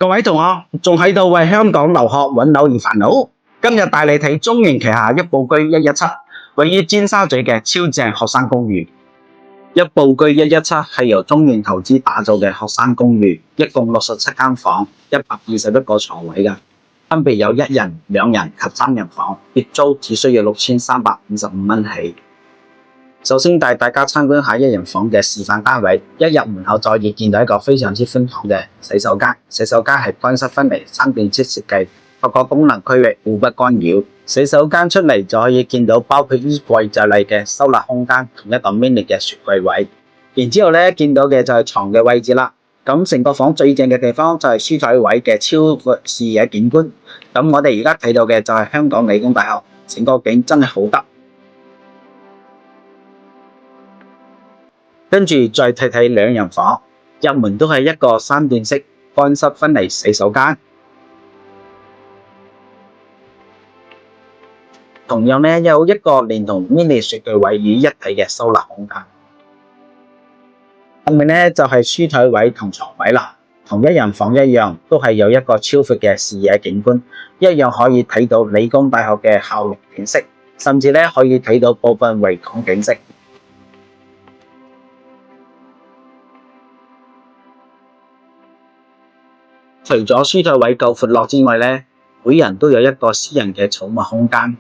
各位同學仲喺度為香港留學揾樓而煩惱？今日帶你睇中原旗下一步居117，位於尖沙咀嘅超正學生公寓。一步居117係由中原投資打造嘅學生公寓，一共67間房，121個床位㗎，分別有1人、2人及3人房，月租只需要6355蚊起。首先帶大家參觀下1人房嘅示範單位，一入門口就可以見到一個非常之寬敞嘅洗手間。洗手間係乾濕分離3段式設計，各個功能區域互不干擾。洗手間出嚟就可以見到包括衣櫃在內嘅收納空間同一個 mini 嘅雪櫃位。然之後咧，見到嘅就係床嘅位置啦。咁成個房最正嘅地方就係書枱位嘅超闊視野景觀。咁我哋而家睇到嘅就係香港理工大學，成個景真係好得。跟住再睇睇2人房，入門都係一個3段式乾濕分離洗手間，同樣咧有一個連同 mini 雪櫃位於一體嘅收納空間。後面咧就係書枱位同床位啦，同1人房一樣，都係有一個超闊嘅視野景觀，一樣可以睇到理工大學嘅校園景色，甚至咧可以睇到部分維港景色。除咗書枱位夠闊落之外咧，每人都有一個私人嘅儲物空間。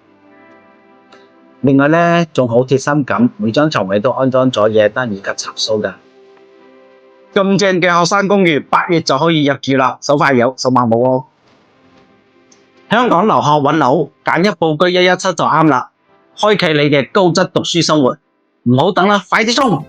另外咧，仲好貼心咁，每張床位都安裝咗夜燈以及插蘇㗎。咁正嘅學生公寓，8月就可以入住啦，手快有，手慢冇喎。香港留學揾樓，揀一步居117就啱啦，開啟你嘅高質讀書生活。唔好等啦，快啲衝！